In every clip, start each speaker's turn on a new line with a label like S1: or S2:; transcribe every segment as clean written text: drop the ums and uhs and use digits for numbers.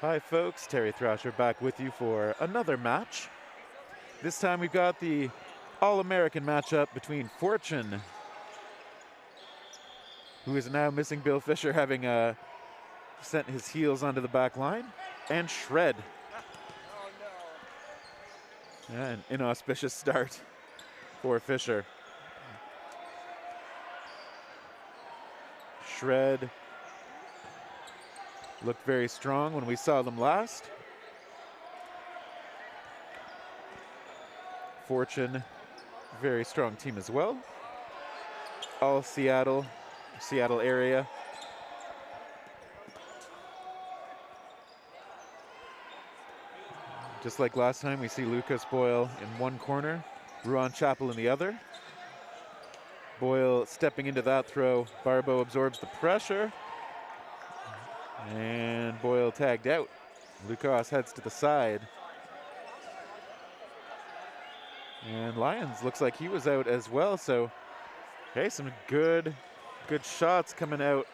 S1: Hi folks, Terry Thrasher back with you for another match. This time we've got the All-American matchup between Fortune, who is now missing Bill Fisher, having sent his heels onto the back line, and Shred. Yeah, an inauspicious start for Fisher. Shred looked very strong when we saw them last. Fortune, very strong team as well. All Seattle area. Just like last time, we see Lucas Boyle in one corner, Ruan Chappell in the other. Boyle stepping into that throw. Barbeau absorbs the pressure. And Boyle tagged out. Lucas heads to the side. And Lyons looks like he was out as well, so okay, some good shots coming out.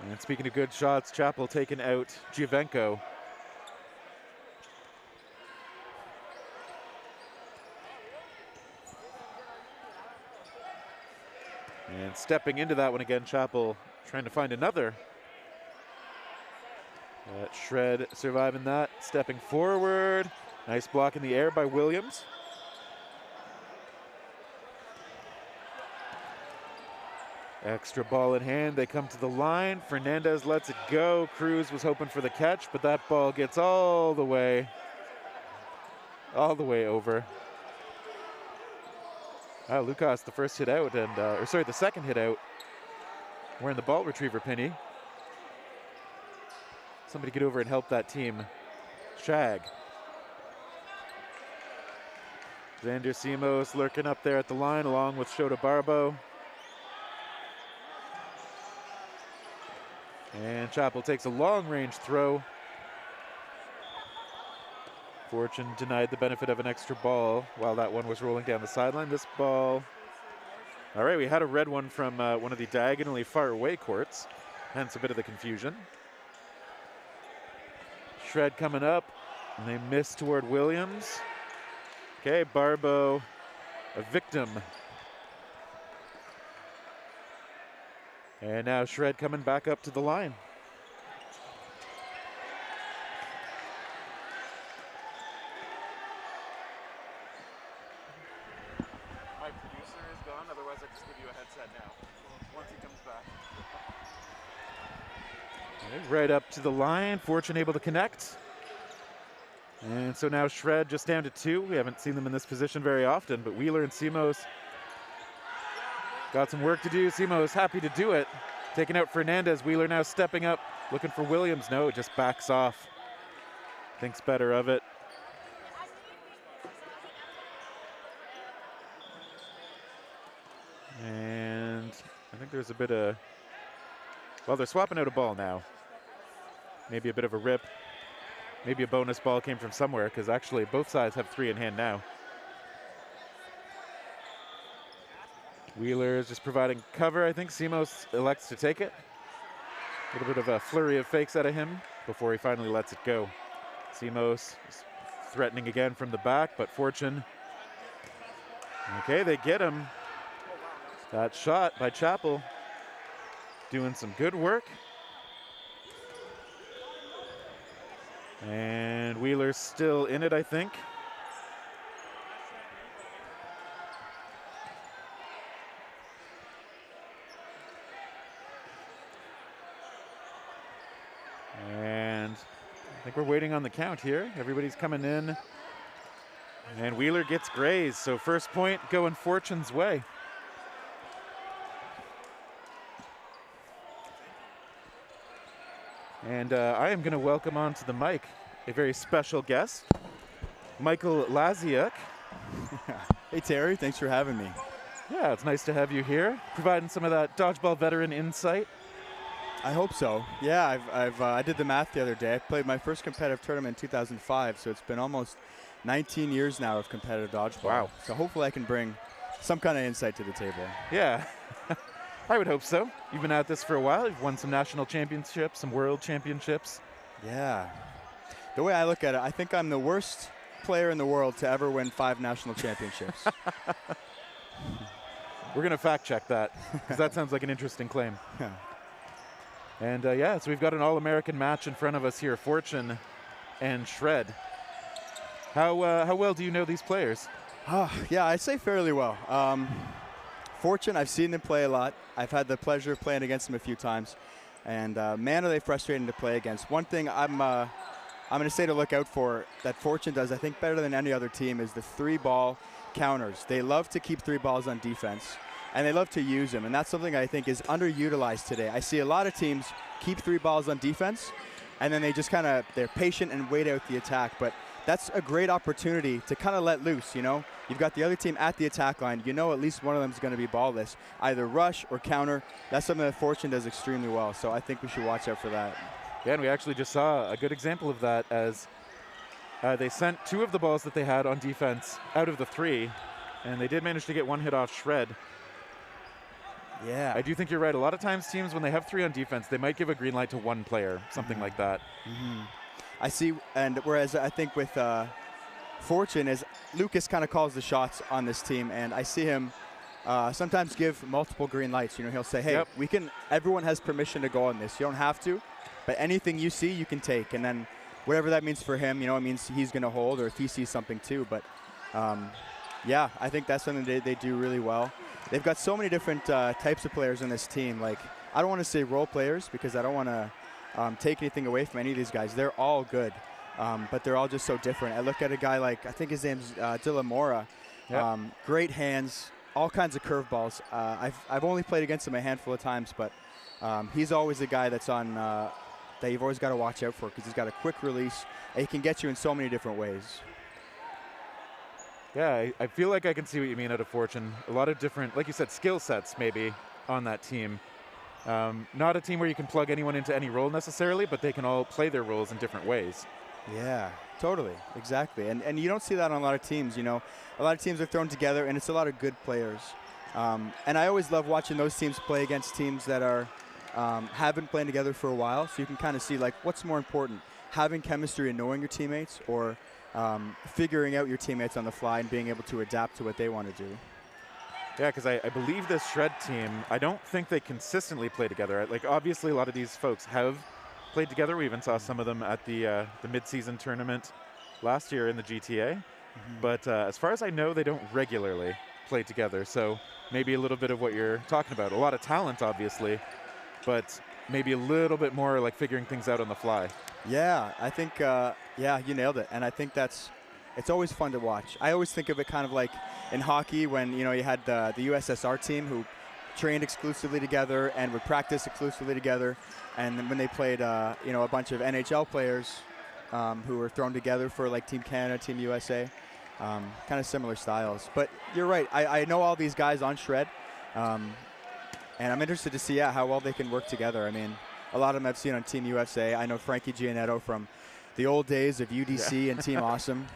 S1: And speaking of good shots, Chappell taking out Giovenco. And stepping into that one again, Chappell trying to find another. Shred surviving that, stepping forward. Nice block in the air by Williams. Extra ball in hand, they come to the line. Fernandez lets it go. Cruz was hoping for the catch, but that ball gets all the way over. Lucas, the first hit out, and the second hit out, wearing the ball retriever penny. Somebody get over and help that team. Shag. Xander Simos lurking up there at the line along with Shota Barbeau. And Chappell takes a long-range throw. Fortune denied the benefit of an extra ball while that one was rolling down the sideline. This ball, all right, we had a red one from one of the diagonally far away courts, hence a bit of the confusion. Shred coming up, and they miss toward Williams. Okay, Barbeau, a victim. And now Shred coming back up to the line.
S2: My producer is gone, otherwise I'd just give you a headset now, once he comes back.
S1: Okay, right up to the line, Fortune able to connect. And so now Shred just down to 2. We haven't seen them in this position very often, but Wheeler and Simos got some work to do. Simos happy to do it. Taking out Fernandez. Wheeler now stepping up, looking for Williams. No, it just backs off. Thinks better of it. And I think there's a bit of, well, they're swapping out a ball now. Maybe a bit of a rip. Maybe a bonus ball came from somewhere, because actually both sides have 3 in hand now. Wheeler is just providing cover. I think Simos elects to take it. A little bit of a flurry of fakes out of him before he finally lets it go. Simos is threatening again from the back, but Fortune. Okay, they get him. That shot by Chappell doing some good work. And Wheeler's still in it, I think. And I think we're waiting on the count here. Everybody's coming in. And Wheeler gets grazed, so first point going Fortune's way. And I am going to welcome onto the mic a very special guest, Michael Laziak.
S3: Hey Terry, thanks for having me.
S1: Yeah, it's nice to have you here, providing some of that dodgeball veteran insight.
S3: I hope so. Yeah, I did the math the other day. I played my first competitive tournament in 2005, so it's been almost 19 years now of competitive dodgeball.
S1: Wow.
S3: So hopefully I can bring some kind of insight to the table.
S1: Yeah. I would hope so. You've been at this for a while. You've won some national championships, some world championships.
S3: Yeah. The way I look at it, I think I'm the worst player in the world to ever win 5 national championships.
S1: We're going to fact check that, because that sounds like an interesting claim.
S3: Yeah.
S1: And yeah, so we've got an All-American match in front of us here, Fortune and Shred. How well do you know these players?
S3: Yeah, I'd say fairly well. Fortune, I've seen them play a lot. I've had the pleasure of playing against them a few times. And man, are they frustrating to play against. One thing I'm going to say to look out for that Fortune does, I think, better than any other team is the 3-ball counters. They love to keep 3 balls on defense, and they love to use them. And that's something I think is underutilized today. I see a lot of teams keep 3 balls on defense, and then they just they're patient and wait out the attack. But that's a great opportunity to kind of let loose, you know. You've got the other team at the attack line. You know at least one of them is going to be ballless, either rush or counter. That's something that Fortune does extremely well, so I think we should watch out for that.
S1: Yeah, and we actually just saw a good example of that as they sent 2 of the balls that they had on defense out of the 3, and they did manage to get 1 hit off Shred.
S3: Yeah.
S1: I do think you're right. A lot of times teams, when they have 3 on defense, they might give a green light to 1 player, something like that.
S3: I see, and whereas I think with Fortune is Lucas kind of calls the shots on this team, and I see him sometimes give multiple green lights. You know, he'll say, hey, everyone has permission to go on this. You don't have to, but anything you see, you can take. And then whatever that means for him, you know, it means he's going to hold, or if he sees something too. But yeah, I think that's something they do really well. They've got so many different types of players on this team. Like, I don't want to say role players because I don't want to take anything away from any of these guys. They're all good, but they're all just so different. I look at a guy like, I think his name's Dillamora. Great hands, all kinds of curveballs. I've only played against him a handful of times, but he's always a guy that's on that you've always got to watch out for because he's got a quick release and he can get you in so many different ways.
S1: Yeah, I feel like I can see what you mean out of Fortune. A lot of different, like you said, skill sets maybe on that team. Not a team where you can plug anyone into any role necessarily, but they can all play their roles in different ways.
S3: Yeah, totally, exactly. And you don't see that on a lot of teams, you know. A lot of teams are thrown together, and it's a lot of good players. And I always love watching those teams play against teams that are have been playing together for a while, so you can kind of see, like, what's more important, having chemistry and knowing your teammates, or figuring out your teammates on the fly and being able to adapt to what they want to do.
S1: Yeah, because I believe this Shred team, I don't think they consistently play together. Like, obviously, a lot of these folks have played together. We even saw some of them at the mid-season tournament last year in the GTA. But as far as I know, they don't regularly play together. So maybe a little bit of what you're talking about. A lot of talent, obviously, but maybe a little bit more like figuring things out on the fly.
S3: Yeah, I think, yeah, you nailed it. And I think it's always fun to watch. I always think of it kind of like in hockey when, you know, you had the USSR team who trained exclusively together and would practice exclusively together. And then when they played, you know, a bunch of NHL players who were thrown together for like Team Canada, Team USA, kind of similar styles. But you're right. I know all these guys on Shred, and I'm interested to see how well they can work together. I mean, a lot of them I've seen on Team USA. I know Frankie Giannetto from the old days of UDC and Team Awesome.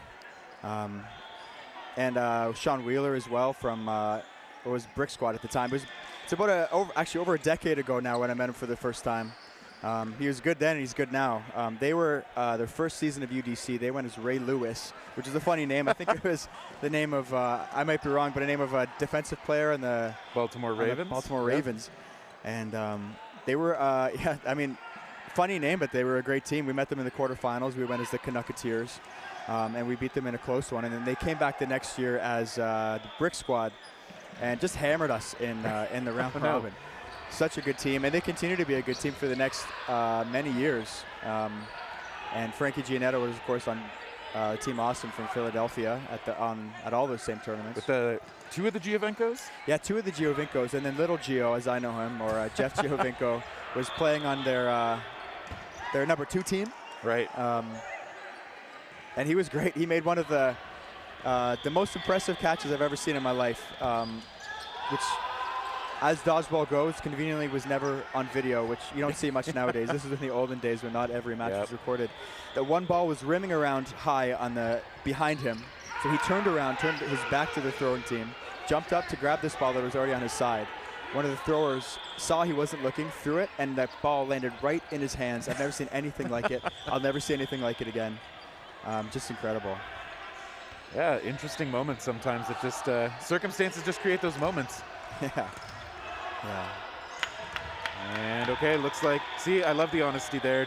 S3: And Sean Wheeler as well from what was Brick Squad at the time. It's about over a decade ago now when I met him for the first time. He was good then and he's good now. They were their first season of UDC. They went as Ray Lewis, which is a funny name. I think it was the name of, I might be wrong, but a name of a defensive player in the
S1: Baltimore Ravens.
S3: Baltimore Ravens. And they were, yeah, I mean, funny name, but they were a great team. We met them in the quarterfinals. We went as the Canucketeers. And we beat them in a close one. And then they came back the next year as the Brick Squad and just hammered us in the round robin. Such a good team. And they continue to be a good team for the next many years. And Frankie Giannetto was, of course, on Team Awesome from Philadelphia at all those same tournaments.
S1: With the two of the Giovincos?
S3: Yeah, two of the Giovincos. And then Little Gio, as I know him, or Jeff Giovinco, was playing on their number 2 team.
S1: Right.
S3: And he was great. He made one of the most impressive catches I've ever seen in my life, which, as dodgeball goes, conveniently was never on video, which you don't see much nowadays. This is in the olden days when not every match was recorded. That one ball was rimming around high on behind him, so he turned around, turned his back to the throwing team, jumped up to grab this ball that was already on his side, one of the throwers saw he wasn't looking, threw it, and that ball landed right in his hands. I've never seen anything like it. I'll never see anything like it again. Just incredible.
S1: Yeah, interesting moments sometimes. It just, circumstances just create those moments.
S3: Yeah. Yeah.
S1: And okay, looks like, see, I love the honesty there.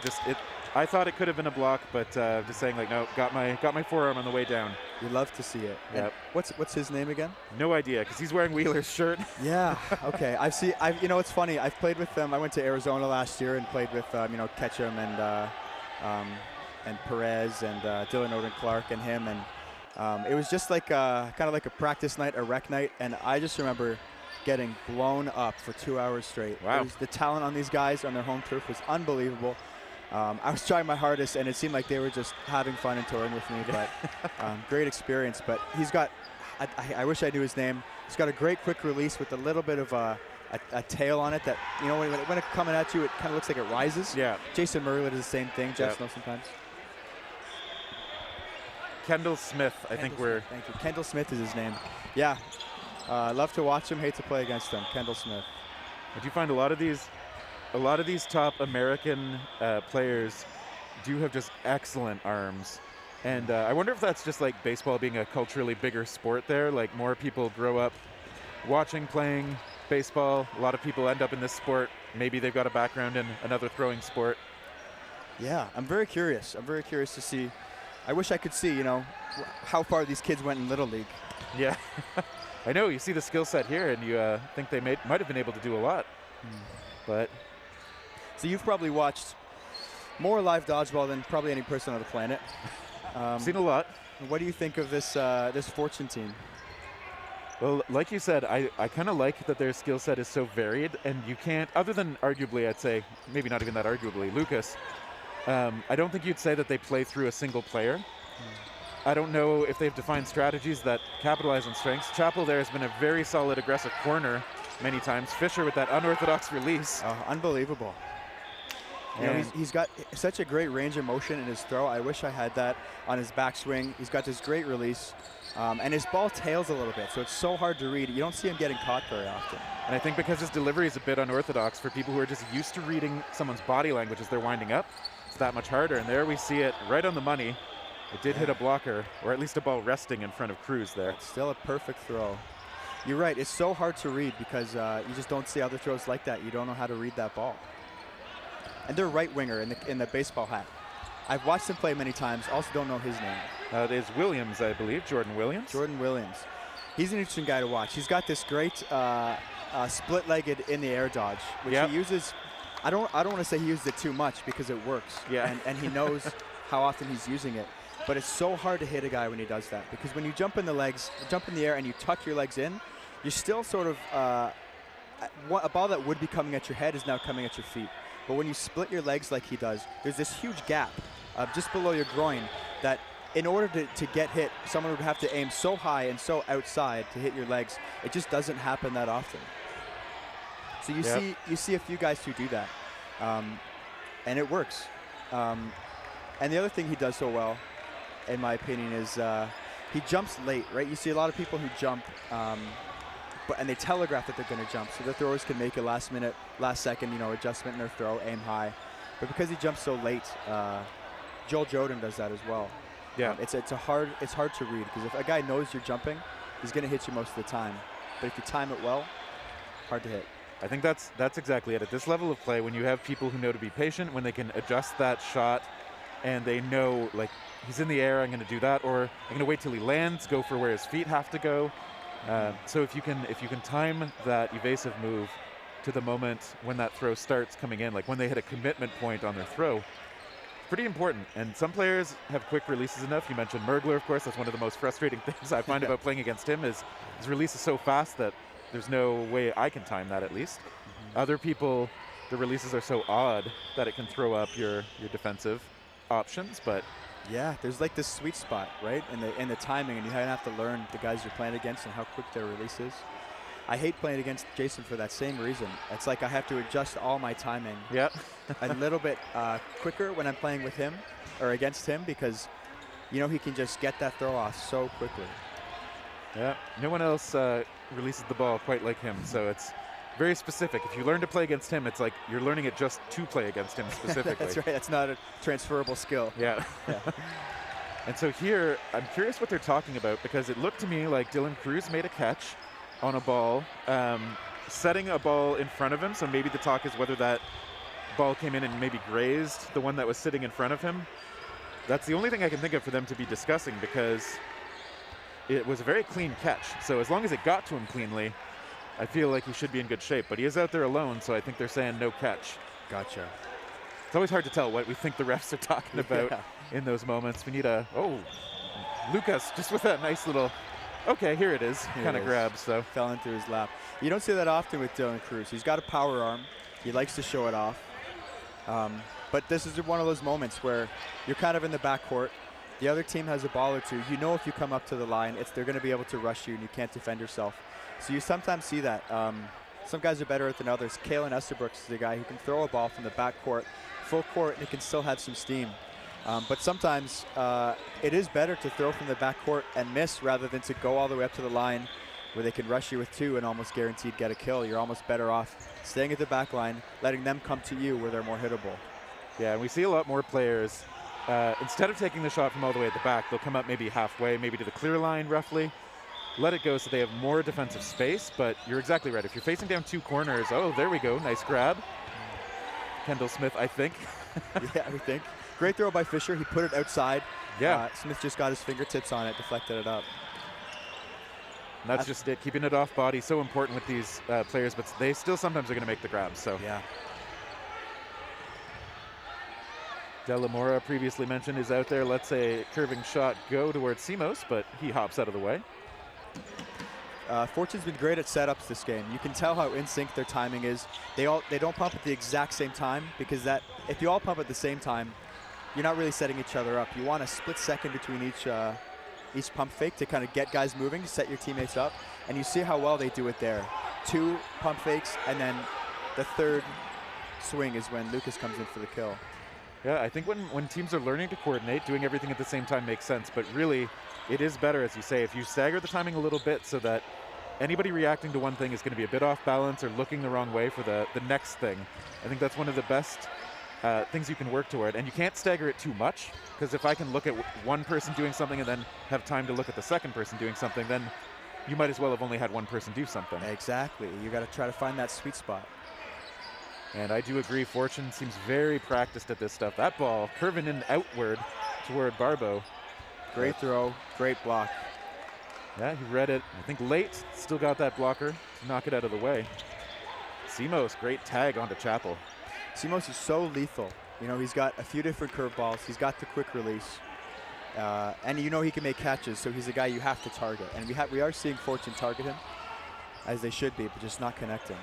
S1: I thought it could have been a block, but just saying like, no, got my forearm on the way down.
S3: You love to see it.
S1: Yep.
S3: What's his name again?
S1: No idea, because he's wearing Wheeler's shirt.
S3: Yeah. Okay. You know, it's funny. I've played with them. I went to Arizona last year and played with you know, Ketchum and Perez and Dylan Oden-Clark and him, and it was just like kind of like a practice night, a rec night, and I just remember getting blown up for 2 hours straight.
S1: Wow.
S3: The talent on these guys on their home turf was unbelievable. I was trying my hardest, and it seemed like they were just having fun and touring with me, but great experience. But he's got, I wish I knew his name. He's got a great quick release with a little bit of a tail on it that, you know, when it's coming at you, it kind of looks like it rises.
S1: Yeah.
S3: Jason Murray does the same thing. Jeff Snow sometimes.
S1: Kendall Smith, I think we're.
S3: Thank you. Kendall Smith is his name. Yeah. Love to watch him, hate to play against him. Kendall Smith.
S1: I do find a lot of these top American players do have just excellent arms. And I wonder if that's just like baseball being a culturally bigger sport there. Like more people grow up watching, playing baseball. A lot of people end up in this sport. Maybe they've got a background in another throwing sport.
S3: Yeah, I'm very curious. I'm very curious to see. I wish I could see, you know, how far these kids went in Little League.
S1: Yeah. I know, you see the skill set here, and you think they might have been able to do a lot. But
S3: so you've probably watched more live dodgeball than probably any person on the planet.
S1: Seen a lot.
S3: What do you think of this Fortune team?
S1: Well, like you said, I kind of like that their skill set is so varied, and you can't, other than arguably, I'd say, maybe not even that arguably, Lucas, I don't think you'd say that they play through a single player. I don't know if they've defined strategies that capitalize on strengths. Chappell there has been a very solid aggressive corner many times. Fisher with that unorthodox release.
S3: Unbelievable. You know, he's got such a great range of motion in his throw. I wish I had that on his backswing. He's got this great release. And his ball tails a little bit, so it's so hard to read. You don't see him getting caught very often.
S1: And I think because his delivery is a bit unorthodox for people who are just used to reading someone's body language as they're winding up, it's that much harder. And there we see it right on the money. It did hit a blocker, or at least a ball resting in front of Cruz there.
S3: It's still a perfect throw. You're right, it's so hard to read because you just don't see other throws like that. You don't know how to read that ball. And they're right winger in the baseball hat. I've watched him play many times, also don't know his name.
S1: It is Williams, I believe, Jordan Williams.
S3: Jordan Williams. He's an interesting guy to watch. He's got this great split-legged in the air dodge, which he uses. I don't want to say he uses it too much because it works. Yeah. And he knows how often he's using it. But it's so hard to hit a guy when he does that, because when you jump in the air and you tuck your legs in, you're still sort of a ball that would be coming at your head is now coming at your feet. But when you split your legs like he does, there's this huge gap just below your groin that in order to get hit, someone would have to aim so high and so outside to hit your legs. It just doesn't happen that often. So you see a few guys who do that, and it works. And the other thing he does so well, in my opinion, is he jumps late, right? You see a lot of people who jump, and they telegraph that they're going to jump, so the throwers can make a last second, you know, adjustment in their throw, aim high. But because he jumps so late, Joel Joden does that as well. Yeah, it's hard to read, because if a guy knows you're jumping, he's going to hit you most of the time. But if you time it well, hard to hit.
S1: I think that's exactly it. At this level of play, when you have people who know to be patient, when they can adjust that shot, and they know, like, he's in the air, I'm going to do that, or I'm going to wait till he lands, go for where his feet have to go. So if you can time that evasive move to the moment when that throw starts coming in, like when they hit a commitment point on their throw, pretty important. And some players have quick releases enough. You mentioned Mergler, of course. That's one of the most frustrating things I find about playing against him, is his release is so fast that there's no way I can time that, at least. Other people, the releases are so odd that it can throw up your defensive options, but
S3: yeah, there's like this sweet spot, right, in the timing, and you have to learn the guys you're playing against and how quick their release is. I hate playing against Jason for that same reason. It's like I have to adjust all my timing a little bit quicker when I'm playing with him or against him, because you know he can just get that throw off so quickly.
S1: Yeah, no one else releases the ball quite like him, so it's very specific. If you learn to play against him, it's like you're learning it just to play against him specifically.
S3: That's right. That's not a transferable skill.
S1: Yeah. And so here, I'm curious what they're talking about, because it looked to me like Dylan Cruz made a catch on a ball, setting a ball in front of him. So maybe the talk is whether that ball came in and maybe grazed the one that was sitting in front of him. That's the only thing I can think of for them to be discussing, because it was a very clean catch. So as long as it got to him cleanly, I feel like he should be in good shape. But he is out there alone, so I think they're saying no catch.
S3: Gotcha.
S1: It's always hard to tell what we think the refs are talking about in those moments. We need a, Lucas just with that nice little, okay, here it is, kind of grab. So
S3: fell into his lap. You don't see that often with Dylan Cruz. He's got a power arm. He likes to show it off. But this is one of those moments where you're kind of in the backcourt. The other team has a ball or two. You know if you come up to the line, they're going to be able to rush you and you can't defend yourself. So you sometimes see that. Some guys are better than others. Kalen Esterbrook is the guy who can throw a ball from the backcourt, full court, and he can still have some steam. But sometimes it is better to throw from the backcourt and miss rather than to go all the way up to the line where they can rush you with two and almost guaranteed get a kill. You're almost better off staying at the back line, letting them come to you where they're more hittable.
S1: Yeah, and we see a lot more players, instead of taking the shot from all the way at the back, they'll come up maybe halfway, maybe to the clear line roughly, let it go so they have more defensive space. But you're exactly right. If you're facing down two corners, oh, there we go, nice grab. Kendall Smith, I think.
S3: Yeah, I think. Great throw by Fisher. He put it outside.
S1: Yeah.
S3: Smith just got his fingertips on it, deflected it up.
S1: And that's just it, keeping it off body, so important with these players, but they still sometimes are going to make the grabs. So
S3: yeah.
S1: De La Mora, previously mentioned, is out there. Let's say curving shot go towards Simos, but he hops out of the way.
S3: Fortune's been great at setups this game. You can tell how in sync their timing is. They don't pump at the exact same time, because if you all pump at the same time, you're not really setting each other up. You want a split second between each pump fake to kind of get guys moving, to set your teammates up. And you see how well they do it there. 2 pump fakes, and then the third swing is when Lucas comes in for the kill.
S1: Yeah, I think when teams are learning to coordinate, doing everything at the same time makes sense. But really, it is better, as you say, if you stagger the timing a little bit so that anybody reacting to one thing is going to be a bit off balance or looking the wrong way for the next thing. I think that's one of the best things you can work toward. And you can't stagger it too much, because if I can look at one person doing something and then have time to look at the second person doing something, then you might as well have only had one person do something.
S3: Exactly. You got to try to find that sweet spot.
S1: And I do agree, Fortune seems very practiced at this stuff. That ball curving in outward toward Barbeau.
S3: Great throw, great block.
S1: Yeah, he read it, I think late, still got that blocker to knock it out of the way. Simos, great tag onto Chappell.
S3: Simos is so lethal. You know, he's got a few different curveballs. He's got the quick release. And you know he can make catches, so he's a guy you have to target. And we are seeing Fortune target him, as they should be, but just not connecting.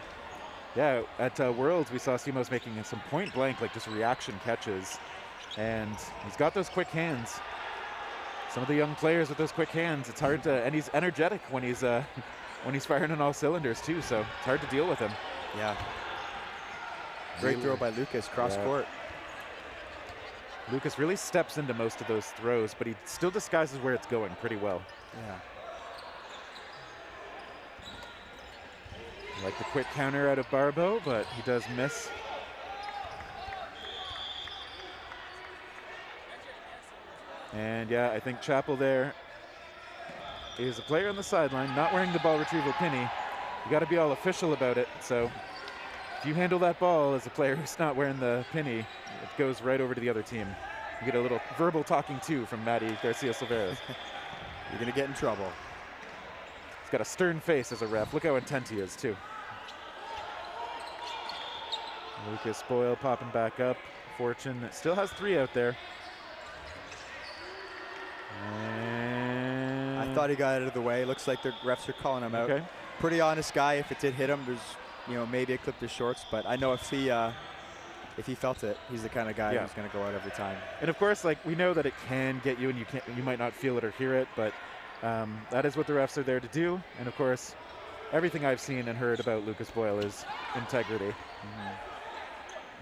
S1: Yeah, at Worlds, we saw Simos making some point blank, like just reaction catches. And he's got those quick hands. Some of the young players with those quick hands, it's hard to, and he's energetic when he's firing on all cylinders too, so it's hard to deal with him.
S3: Yeah. Great throw by Lucas, cross court.
S1: Lucas really steps into most of those throws, but he still disguises where it's going pretty well.
S3: Yeah.
S1: Like the quick counter out of Barbeau, but he does miss. And yeah, I think Chappell there is a player on the sideline, not wearing the ball retrieval penny. You got to be all official about it. So if you handle that ball as a player who's not wearing the penny, it goes right over to the other team. You get a little verbal talking to from Matty Garcia-Silveira.
S3: You're going to get in trouble.
S1: He's got a stern face as a ref. Look how intent he is, too. Lucas Boyle popping back up. Fortune still has 3 out there. And
S3: I thought he got out of the way. Looks like the refs are calling him out. Pretty honest guy. If it did hit him, there's, maybe it clipped his shorts. But I know if he felt it, he's the kind of guy who's going to go out every time.
S1: And of course, like, we know that it can get you, and you might not feel it or hear it, but that is what the refs are there to do. And of course, everything I've seen and heard about Lucas Boyle is integrity.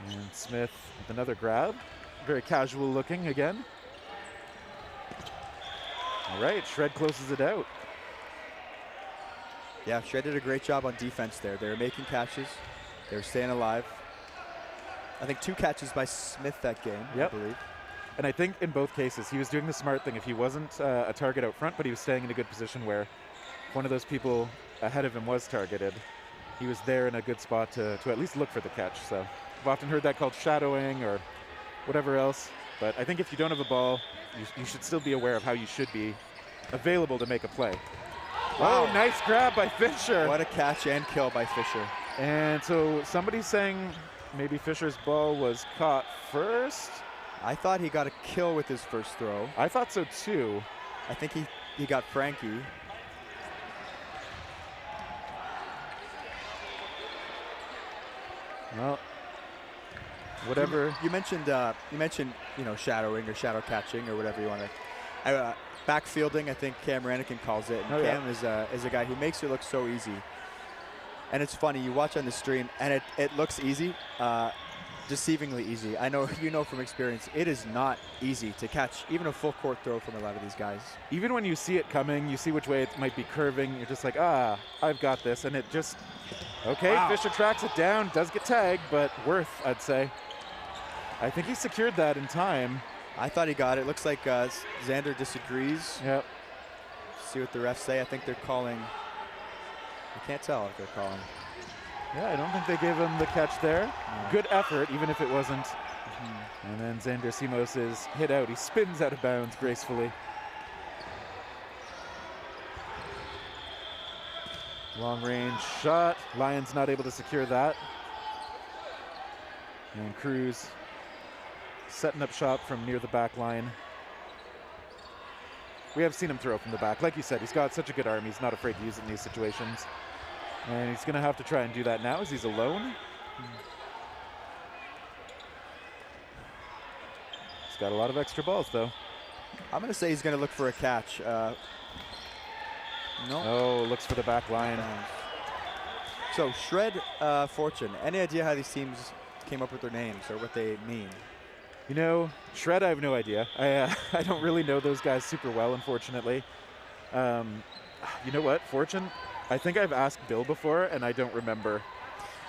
S1: And Smith with another grab, very casual looking again. All right, Shred closes it out.
S3: Yeah, Shred did a great job on defense there. They were making catches. They were staying alive. I think 2 catches by Smith that game,
S1: Yep.
S3: I believe.
S1: And I think in both cases, he was doing the smart thing. If he wasn't a target out front, but he was staying in a good position where if one of those people ahead of him was targeted, he was there in a good spot to at least look for the catch. So I've often heard that called shadowing or whatever else. But I think if you don't have a ball, you should still be aware of how you should be available to make a play.
S3: Wow.
S1: Oh, nice grab by Fisher.
S3: What a catch and kill by Fisher.
S1: And so somebody's saying maybe Fisher's ball was caught first.
S3: I thought he got a kill with his first throw.
S1: I thought so too.
S3: I think he got Frankie.
S1: Well, whatever.
S3: You mentioned shadowing or shadow catching or whatever you want to. Backfielding, I think Cam Rannikin calls it. And Cam is a guy who makes it look so easy. And it's funny, you watch on the stream and it looks easy, deceivingly easy. I know you know from experience, it is not easy to catch even a full court throw from a lot of these guys.
S1: Even when you see it coming, you see which way it might be curving, you're just like, I've got this. And it just, okay, wow. Fisher tracks it down, does get tagged, but worth, I'd say. I think he secured that in time.
S3: I thought he got it. Looks like Xander disagrees.
S1: Yep.
S3: See what the refs say. I think they're calling. I can't tell if they're calling.
S1: Yeah, I don't think they gave him the catch there. No. Good effort, even if it wasn't. And then Xander Simos is hit out. He spins out of bounds gracefully. Long range shot. Lions not able to secure that. And Cruz setting up shop from near the back line. We have seen him throw from the back. Like you said, he's got such a good arm. He's not afraid to use it in these situations. And he's going to have to try and do that now as he's alone. He's got a lot of extra balls, though.
S3: I'm going to say he's going to look for a catch. No.
S1: Oh, looks for the back line.
S3: So, Shred, Fortune. Any idea how these teams came up with their names or what they mean?
S1: You know, Shred, I have no idea. I don't really know those guys super well, unfortunately. You know what, Fortune? I think I've asked Bill before, and I don't remember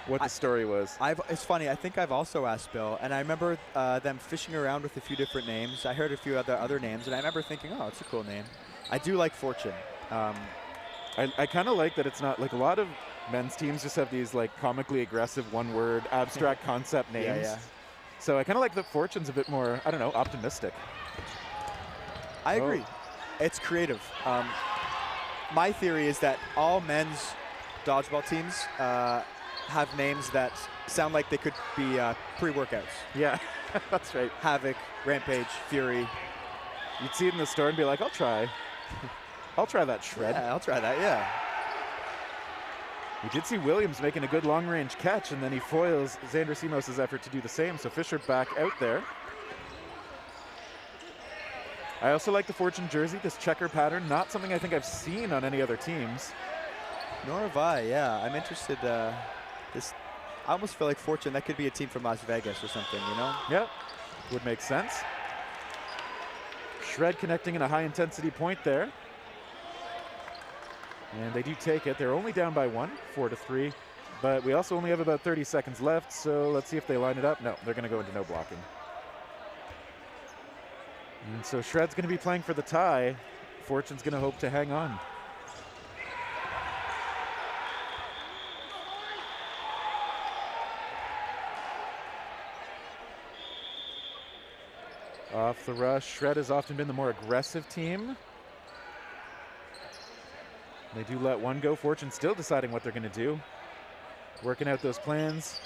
S1: what the story was.
S3: It's funny. I think I've also asked Bill, and I remember them fishing around with a few different names. I heard a few other names, and I remember thinking, oh, it's a cool name. I do like Fortune.
S1: I kind of like that it's not like a lot of men's teams just have these like comically aggressive one-word abstract concept names.
S3: Yeah.
S1: So I kind of like that Fortune's a bit more, I don't know, optimistic.
S3: I agree. It's creative. My theory is that all men's dodgeball teams have names that sound like they could be pre-workouts.
S1: Yeah, that's right.
S3: Havoc, Rampage, Fury.
S1: You'd see it in the store and be like, I'll try. I'll try that Shred.
S3: Yeah, I'll try that, yeah.
S1: We did see Williams making a good long-range catch, and then he foils Xander Simos' effort to do the same, so Fisher back out there. I also like the Fortune jersey, this checker pattern, not something I think I've seen on any other teams.
S3: Nor have I, yeah. I'm interested. I almost feel like Fortune, that could be a team from Las Vegas or something, you know?
S1: Yep, would make sense. Shred connecting in a high-intensity point there. And they do take it. They're only down by 1, 4-3. But we also only have about 30 seconds left, so let's see if they line it up. No, they're going to go into no blocking. And so Shred's going to be playing for the tie. Fortune's going to hope to hang on. Off the rush, Shred has often been the more aggressive team. They do let one go. Fortune still deciding what they're going to do. Working out those plans.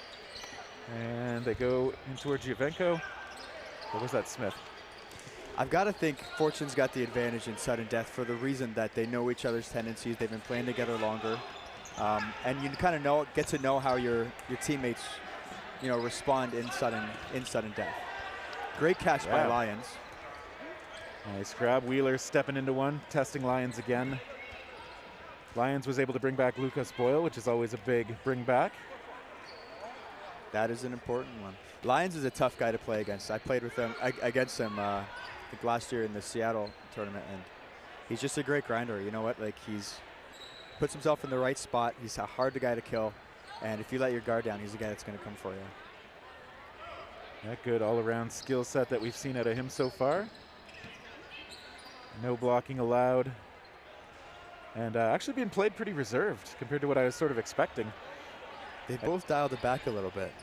S1: And they go in towards Giovenko. What was that, Smith?
S3: I've got to think Fortune's got the advantage in sudden death for the reason that they know each other's tendencies. They've been playing together longer. And you kind of get to know how your teammates, respond in sudden death. Great catch by Lions.
S1: Nice grab. Wheeler stepping into one, testing Lions again. Lions was able to bring back Lucas Boyle, which is always a big bring back.
S3: That is an important one. Lions is a tough guy to play against. I played with him against him I think last year in the Seattle tournament, and he's just a great grinder. You know what? Like, he's puts himself in the right spot. He's a hard guy to kill. And if you let your guard down, he's the guy that's going to come for you.
S1: That good all-around skill set that we've seen out of him so far. No blocking allowed. And actually being played pretty reserved compared to what I was sort of expecting.
S3: They both dialed it back a little bit.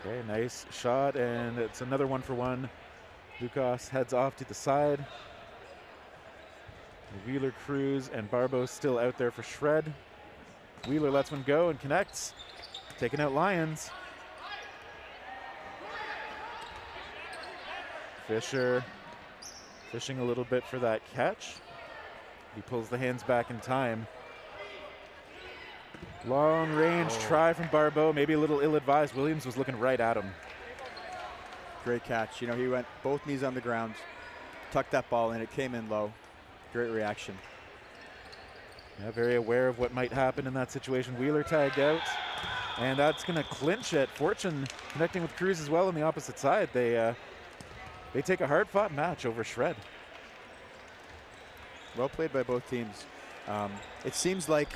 S1: Okay, nice shot, and it's another 1-for-1. Lukas heads off to the side. Wheeler, Cruz, and Barbo still out there for shred. Wheeler lets one go and connects. Taking out Lions. Fisher fishing a little bit for that catch. He pulls the hands back in time. Long range try from Barbeau, maybe a little ill-advised. Williams was looking right at him.
S3: Great catch. You know, he went both knees on the ground, tucked that ball in, it came in low. Great reaction.
S1: Yeah, very aware of what might happen in that situation. Wheeler tagged out, and that's going to clinch it. Fortune connecting with Cruz as well on the opposite side. They take a hard-fought match over shred.
S3: Well played by both teams. It seems like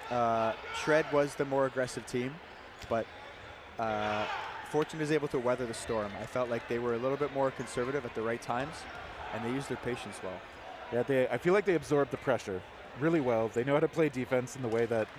S3: Shred was the more aggressive team, but Fortune is able to weather the storm. I felt like they were a little bit more conservative at the right times, and they used their patience well.
S1: Yeah, I feel like they absorbed the pressure really well. They know how to play defense in the way that